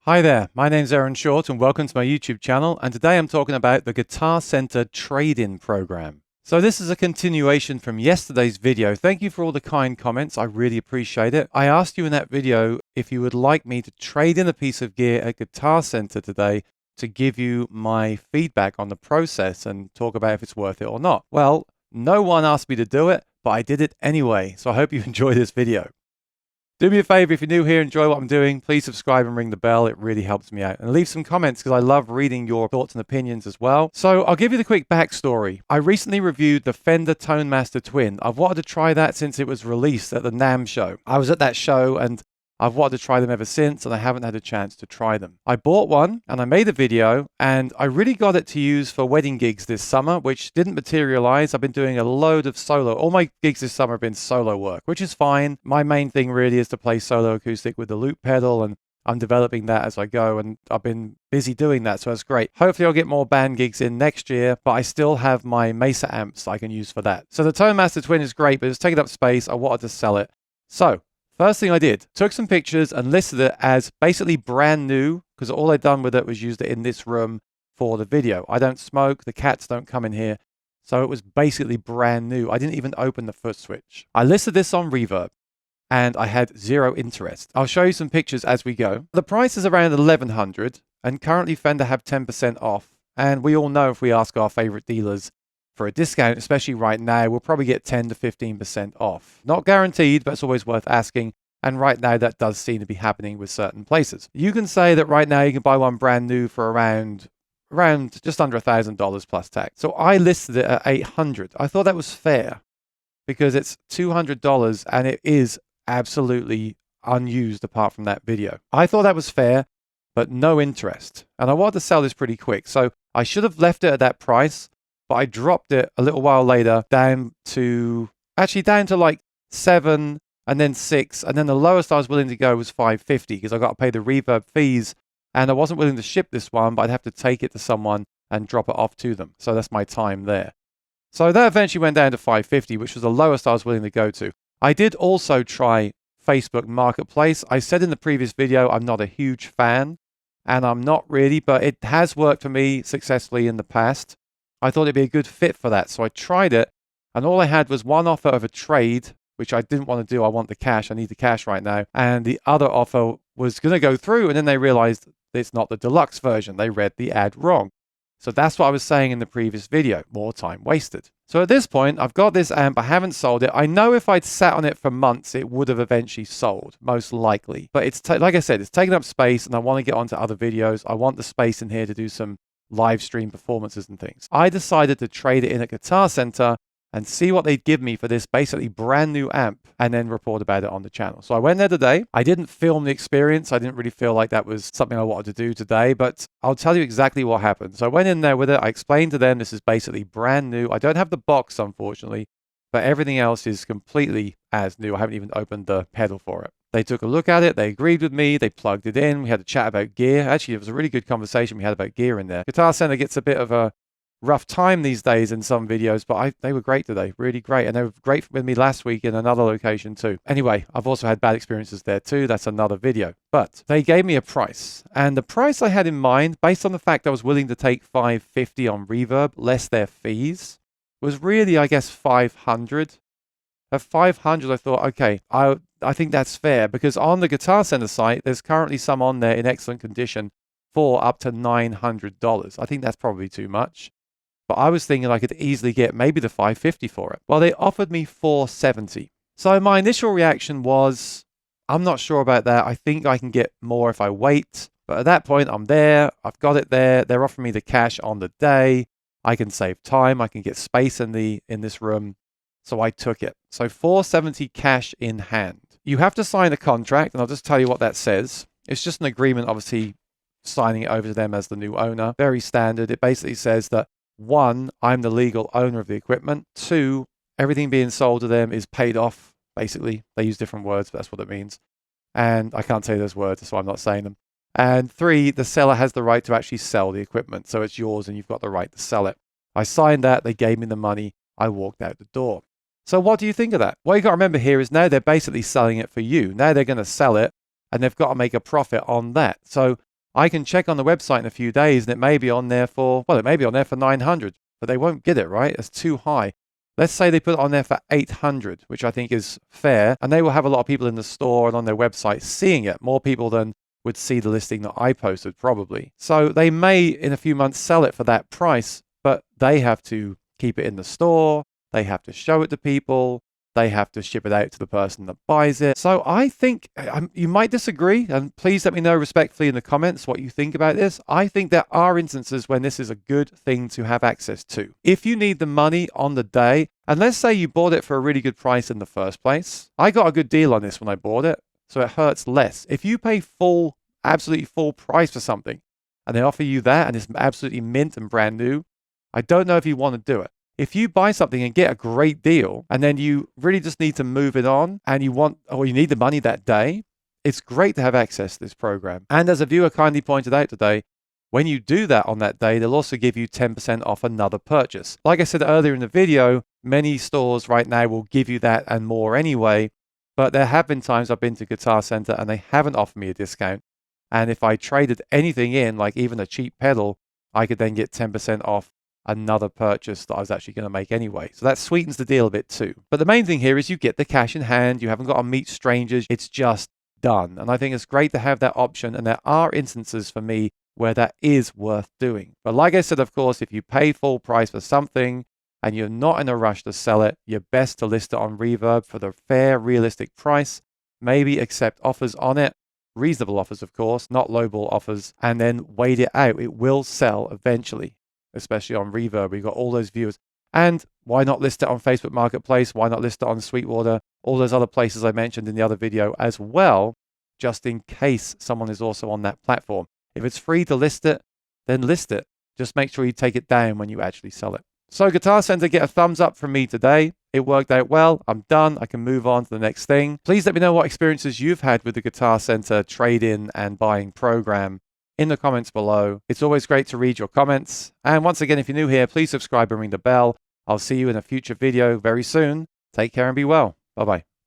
Hi there, my name's Aaron Short and welcome to my YouTube channel, and today I'm talking about the Guitar Center trade-in program. So this is a continuation from yesterday's video. Thank you for all the kind comments, I really appreciate it. I asked you in that video if you would like me to trade in a piece of gear at Guitar Center today to give you my feedback on the process and talk about if it's worth it or not. Well, no one asked me to do it, but I did it anyway, so I hope you enjoy this video. Do me a favor, if you're new here, enjoy what I'm doing, please subscribe and ring the bell. It really helps me out. And leave some comments because I love reading your thoughts and opinions as well. So I'll give you the quick backstory. I recently reviewed the Fender Tone Master Twin. I've wanted to try that since it was released at the NAMM show. I was at that show and I've wanted to try them ever since, and I haven't had a chance to try them. I bought one and I made a video, and I really got it to use for wedding gigs this summer, which didn't materialize. I've been doing a load of solo. All my gigs this summer have been solo work, which is fine. My main thing really is to play solo acoustic with the loop pedal, and I'm developing that as I go, and I've been busy doing that, so that's great. Hopefully I'll get more band gigs in next year, but I still have my Mesa amps I can use for that. So the Tone Master Twin is great, but it's taking up space. I wanted to sell it. So first thing I did, took some pictures and listed it as basically brand new, because all I'd done with it was used it in this room for the video. I don't smoke, the cats don't come in here, so it was basically brand new. I didn't even open the foot switch. I listed this on Reverb, and I had zero interest. I'll show you some pictures as we go. The price is around $1,100, and currently Fender have 10% off, and we all know if we ask our favorite dealers for a discount, especially right now, we'll probably get 10 to 15% off. Not guaranteed, but it's always worth asking. And right now, that does seem to be happening with certain places. You can say that right now you can buy one brand new for around just under $1,000 plus tax. So I listed it at $800. I thought that was fair because it's $200 and it is absolutely unused apart from that video. I thought that was fair, but no interest. And I wanted to sell this pretty quick. So I should have left it at that price, but I dropped it a little while later down to like 7 and then 6. And then the lowest I was willing to go was $550 because I got to pay the Reverb fees. And I wasn't willing to ship this one, but I'd have to take it to someone and drop it off to them. So that's my time there. So that eventually went down to $550, which was the lowest I was willing to go to. I did also try Facebook Marketplace. I said in the previous video, I'm not a huge fan, and I'm not really, but it has worked for me successfully in the past. I thought it'd be a good fit for that. So I tried it, and all I had was one offer of a trade, which I didn't want to do. I want the cash. I need the cash right now. And the other offer was going to go through, and then they realized it's not the deluxe version. They read the ad wrong. So that's what I was saying in the previous video. More time wasted. So at this point, I've got this amp. I haven't sold it. I know if I'd sat on it for months, it would have eventually sold, most likely. But it's like I said, it's taking up space, and I want to get onto other videos. I want the space in here to do some live stream performances and things. I decided to trade it in at Guitar Center and see what they'd give me for this basically brand new amp, and then report about it on the channel. So I went there today. I didn't film the experience. I didn't really feel like that was something I wanted to do today, but I'll tell you exactly what happened. So I went in there with it. I explained to them this is basically brand new. I don't have the box, unfortunately, but everything else is completely as new. I haven't even opened the pedal for it. They took a look at it. They agreed with me. They plugged it in. We had a chat about gear. Actually, it was a really good conversation we had about gear in there. Guitar Center gets a bit of a rough time these days in some videos, but they were great today, really great. And they were great with me last week in another location too. Anyway, I've also had bad experiences there too. That's another video. But they gave me a price, and the price I had in mind, based on the fact I was willing to take $550 on Reverb, less their fees, was really, I guess, $500. At $500, I thought, okay, I think that's fair, because on the Guitar Center site, there's currently some on there in excellent condition for up to $900. I think that's probably too much. But I was thinking I could easily get maybe the $550 for it. Well, they offered me $470. So my initial reaction was, I'm not sure about that. I think I can get more if I wait. But at that point, I'm there. I've got it there. They're offering me the cash on the day. I can save time. I can get space in this room. So I took it. So $470 cash in hand. You have to sign a contract, and I'll just tell you what that says. It's just an agreement, obviously, signing it over to them as the new owner. Very standard. It basically says that 1, I'm the legal owner of the equipment. 2, everything being sold to them is paid off, basically. They use different words, but that's what it means. And I can't say those words, so I'm not saying them. And 3, the seller has the right to actually sell the equipment. So it's yours and you've got the right to sell it. I signed that. They gave me the money. I walked out the door. So what do you think of that? What you got to remember here is now they're basically selling it for you. Now they're going to sell it, and they've got to make a profit on that. So I can check on the website in a few days and it may be on there for, well, it may be on there for 900, but they won't get it, right? It's too high. Let's say they put it on there for 800, which I think is fair, and they will have a lot of people in the store and on their website seeing it, more people than would see the listing that I posted probably. So they may in a few months sell it for that price, but they have to keep it in the store, they have to show it to people, they have to ship it out to the person that buys it. So I think you might disagree, and please let me know respectfully in the comments what you think about this. I think there are instances when this is a good thing to have access to. If you need the money on the day, and let's say you bought it for a really good price in the first place. I got a good deal on this when I bought it, so it hurts less. If you pay absolutely full price for something, and they offer you that, and it's absolutely mint and brand new, I don't know if you want to do it. If you buy something and get a great deal, and then you really just need to move it on, and you need the money that day, it's great to have access to this program. And as a viewer kindly pointed out today, when you do that on that day, they'll also give you 10% off another purchase. Like I said earlier in the video, many stores right now will give you that and more anyway, but there have been times I've been to Guitar Center and they haven't offered me a discount. And if I traded anything in, like even a cheap pedal, I could then get 10% off another purchase that I was actually going to make anyway. So that sweetens the deal a bit too. But the main thing here is you get the cash in hand. You haven't got to meet strangers. It's just done. And I think it's great to have that option. And there are instances for me where that is worth doing. But like I said, of course, if you pay full price for something and you're not in a rush to sell it, you're best to list it on Reverb for the fair, realistic price. Maybe accept offers on it. Reasonable offers, of course, not lowball offers. And then wait it out. It will sell eventually. Especially on Reverb, we've got all those viewers. And why not list it on Facebook Marketplace? Why not list it on Sweetwater? All those other places I mentioned in the other video as well, just in case someone is also on that platform. If it's free to list it, then list it. Just make sure you take it down when you actually sell it. So Guitar Center, get a thumbs up from me today. It worked out well. I'm done. I can move on to the next thing. Please let me know what experiences you've had with the Guitar Center trade-in and buying program in the comments below. It's always great to read your comments. And once again, if you're new here, please subscribe and ring the bell. I'll see you in a future video very soon. Take care and be well. Bye-bye.